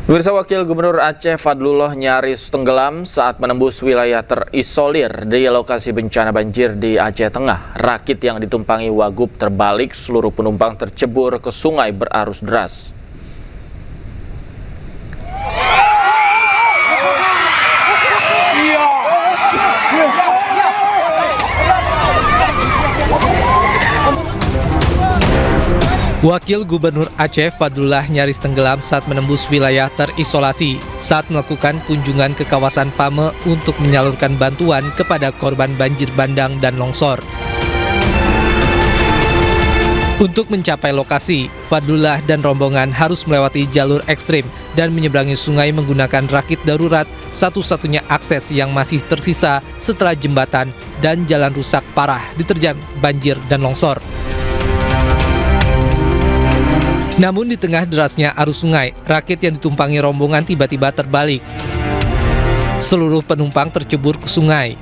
Pemirsa, Wakil Gubernur Aceh Fadlullah nyaris tenggelam saat menembus wilayah terisolir di lokasi bencana banjir di Aceh Tengah. Rakit yang ditumpangi Wagub terbalik, seluruh penumpang tercebur ke sungai berarus deras. Wakil Gubernur Aceh Fadlullah nyaris tenggelam saat menembus wilayah terisolasi saat melakukan kunjungan ke kawasan Pame untuk menyalurkan bantuan kepada korban banjir bandang dan longsor. Untuk mencapai lokasi, Fadlullah dan rombongan harus melewati jalur ekstrim dan menyeberangi sungai menggunakan rakit darurat, satu-satunya akses yang masih tersisa setelah jembatan dan jalan rusak parah diterjang banjir dan longsor. Namun di tengah derasnya arus sungai, rakit yang ditumpangi rombongan tiba-tiba terbalik. Seluruh penumpang tercebur ke sungai.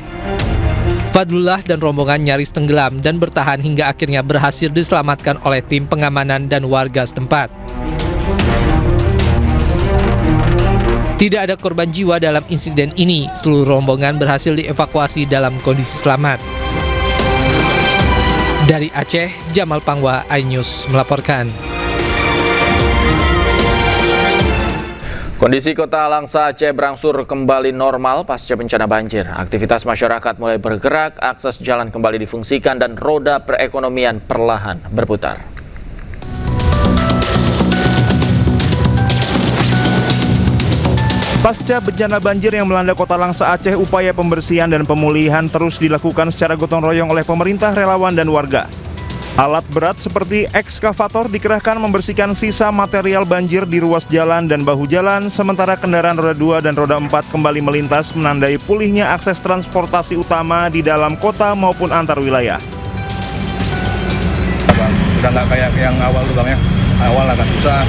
Fadlullah dan rombongan nyaris tenggelam dan bertahan hingga akhirnya berhasil diselamatkan oleh tim pengamanan dan warga setempat. Tidak ada korban jiwa dalam insiden ini. Seluruh rombongan berhasil dievakuasi dalam kondisi selamat. Dari Aceh, Jamal Pangwa, iNews melaporkan. Kondisi kota Langsa Aceh berangsur kembali normal pasca bencana banjir. Aktivitas masyarakat mulai bergerak, akses jalan kembali difungsikan dan roda perekonomian perlahan berputar. Pasca bencana banjir yang melanda kota Langsa Aceh, upaya pembersihan dan pemulihan terus dilakukan secara gotong royong oleh pemerintah, relawan, dan warga. Alat berat seperti ekskavator dikerahkan membersihkan sisa material banjir di ruas jalan dan bahu jalan, sementara kendaraan roda 2 dan roda 4 kembali melintas menandai pulihnya akses transportasi utama di dalam kota maupun antar wilayah. Bang, udah nggak kayak yang awal tuh Bang ya. Awal agak susah,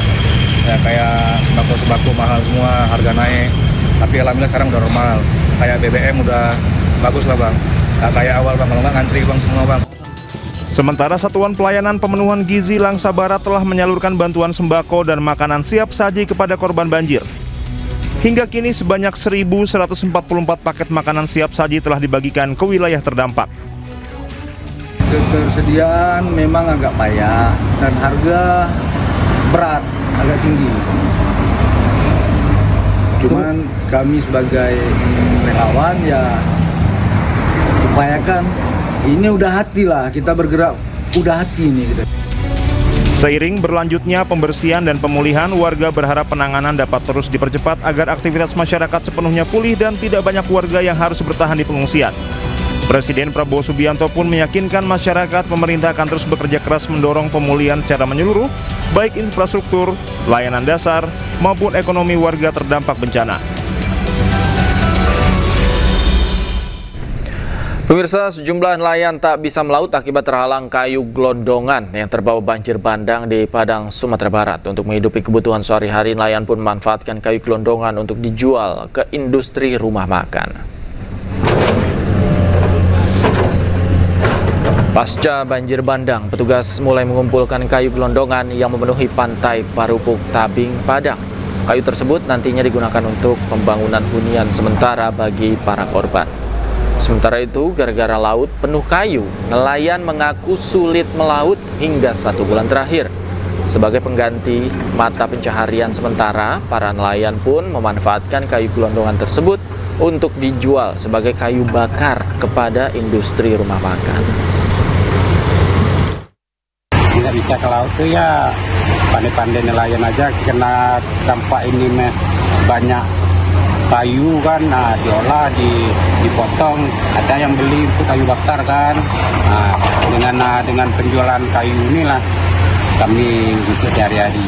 ya kayak sembako mahal semua, harga naik. Tapi alhamdulillah sekarang udah normal. Kayak BBM udah bagus lah Bang. Nggak kayak awal Bang, kalau nggak ngantri Bang semua Bang. Sementara Satuan Pelayanan Pemenuhan Gizi Langsa Barat telah menyalurkan bantuan sembako dan makanan siap saji kepada korban banjir. Hingga kini sebanyak 1.144 paket makanan siap saji telah dibagikan ke wilayah terdampak. Ketersediaan memang agak payah dan harga berat, agak tinggi. Cuman kami sebagai relawan ya upayakan. Ini udah hati lah, kita bergerak, udah hati ini gitu. Seiring berlanjutnya pembersihan dan pemulihan, warga berharap penanganan dapat terus dipercepat agar aktivitas masyarakat sepenuhnya pulih dan tidak banyak warga yang harus bertahan di pengungsian. Presiden Prabowo Subianto pun meyakinkan masyarakat pemerintah akan terus bekerja keras mendorong pemulihan secara menyeluruh, baik infrastruktur, layanan dasar, maupun ekonomi warga terdampak bencana. Pemirsa, sejumlah nelayan tak bisa melaut akibat terhalang kayu gelondongan yang terbawa banjir bandang di Padang, Sumatera Barat. Untuk menghidupi kebutuhan sehari-hari, nelayan pun memanfaatkan kayu gelondongan untuk dijual ke industri rumah makan. Pasca banjir bandang, petugas mulai mengumpulkan kayu gelondongan yang memenuhi pantai Parupuk, Tabing, Padang. Kayu tersebut nantinya digunakan untuk pembangunan hunian sementara bagi para korban. Sementara itu, gara-gara laut penuh kayu, nelayan mengaku sulit melaut hingga 1 bulan terakhir. Sebagai pengganti mata pencaharian sementara, para nelayan pun memanfaatkan kayu gelondongan tersebut untuk dijual sebagai kayu bakar kepada industri rumah makan. Nggak bisa ke laut tuh ya pandai-pandai nelayan aja, karena dampak ini banyak kayu kan, diolah, dipotong, ada yang beli untuk kayu bakar kan. Dengan penjualan kayu inilah kami hidup sehari-hari.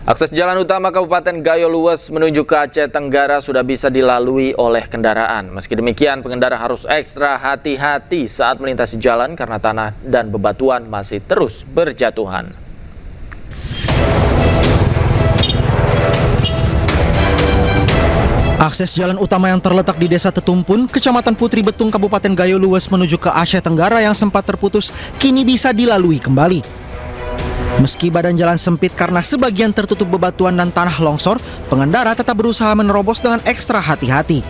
Akses jalan utama Kabupaten Gayo Luwes menuju ke Aceh Tenggara sudah bisa dilalui oleh kendaraan. Meski demikian, pengendara harus ekstra hati-hati saat melintasi jalan karena tanah dan bebatuan masih terus berjatuhan. Akses jalan utama yang terletak di Desa Tetumpun, Kecamatan Putri Betung, Kabupaten Gayo Luwes menuju ke Aceh Tenggara yang sempat terputus, kini bisa dilalui kembali. Meski badan jalan sempit karena sebagian tertutup bebatuan dan tanah longsor, pengendara tetap berusaha menerobos dengan ekstra hati-hati.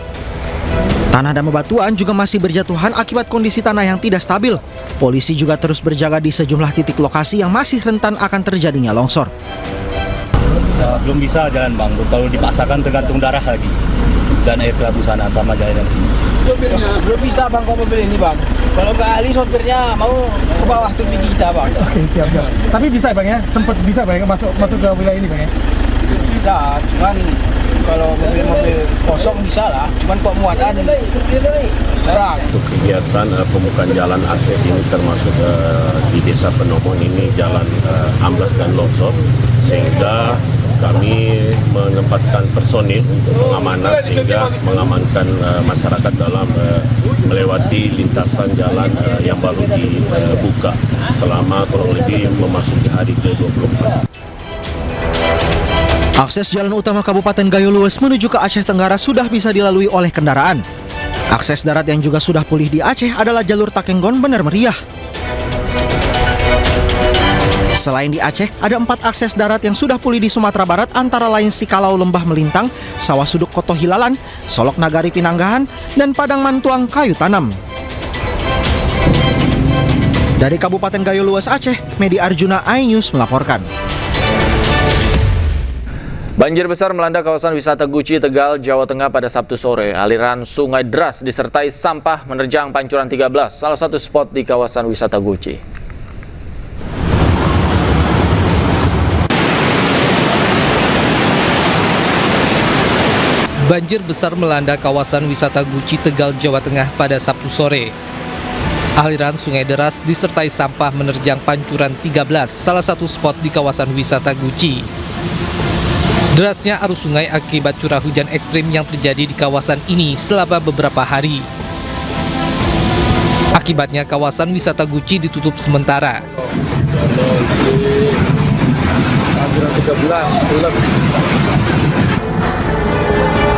Tanah dan bebatuan juga masih berjatuhan akibat kondisi tanah yang tidak stabil. Polisi juga terus berjaga di sejumlah titik lokasi yang masih rentan akan terjadinya longsor. Belum bisa jalan bang, kalau dipaksakan tergantung darah lagi dan air ke sana sama jalan dari sini. Sopirnya belum bisa bang kalau mobil ini bang. Kalau nggak ahli sopirnya mau ke bawah tuh pergi kita bang. Oke, siap. Tapi bisa bang ya, sempat bisa bang ya masuk ke wilayah ini bang ya? Bisa, cuman kalau mobil kosong bisa lah. Cuman kok muatan kurang. Untuk kegiatan pembukaan jalan aset ini termasuk di Desa Penomon ini jalan amblas dan longsor, sehingga kami menempatkan personil untuk pengamanan sehingga mengamankan masyarakat dalam melewati lintasan jalan yang baru dibuka selama kurang lebih memasuki hari ke-24. Akses jalan utama Kabupaten Gayo Lues menuju ke Aceh Tenggara sudah bisa dilalui oleh kendaraan. Akses darat yang juga sudah pulih di Aceh adalah jalur Takenggon Bener Meriah. Selain di Aceh, ada 4 akses darat yang sudah pulih di Sumatera Barat, antara lain Sikalau Lembah Melintang, Sawah Suduk Koto Hilalan, Solok Nagari Pinanggahan, dan Padang Mantuang Kayu Tanam. Dari Kabupaten Gayo Lues Aceh, Medi Arjuna, iNews melaporkan. Banjir besar melanda kawasan wisata Guci, Tegal, Jawa Tengah pada Sabtu sore. Aliran sungai deras disertai sampah menerjang Pancuran 13, salah satu spot di kawasan wisata Guci. Banjir besar melanda kawasan wisata Guci, Tegal, Jawa Tengah pada Sabtu sore. Aliran sungai deras disertai sampah menerjang Pancuran 13, salah satu spot di kawasan wisata Guci. Derasnya arus sungai akibat curah hujan ekstrim yang terjadi di kawasan ini selama beberapa hari. Akibatnya kawasan wisata Guci ditutup sementara.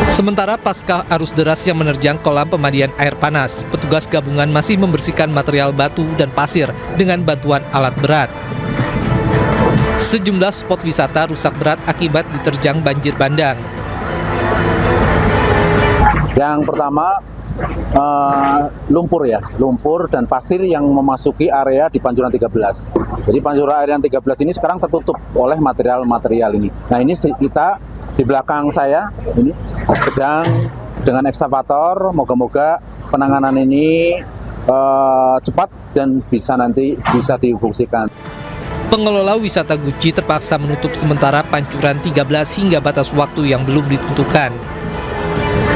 Sementara pasca arus deras yang menerjang kolam pemandian air panas, petugas gabungan masih membersihkan material batu dan pasir dengan bantuan alat berat. Sejumlah spot wisata rusak berat akibat diterjang banjir bandang. Yang pertama lumpur dan pasir yang memasuki area di Pancuran 13. Jadi Pancuran area 13 ini sekarang tertutup oleh material-material ini. Nah ini kita di belakang saya ini sedang dengan ekskavator, moga-moga penanganan ini cepat dan bisa difungsikan. Pengelola wisata Guci terpaksa menutup sementara Pancuran 13 hingga batas waktu yang belum ditentukan.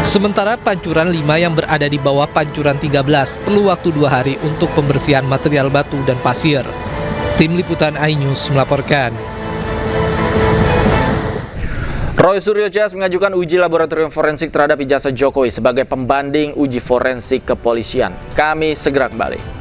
Sementara Pancuran 5 yang berada di bawah Pancuran 13 perlu waktu 2 hari untuk pembersihan material batu dan pasir. Tim Liputan iNews melaporkan. Roy Suryo CS mengajukan uji laboratorium forensik terhadap ijazah Jokowi sebagai pembanding uji forensik kepolisian. Kami segera kembali.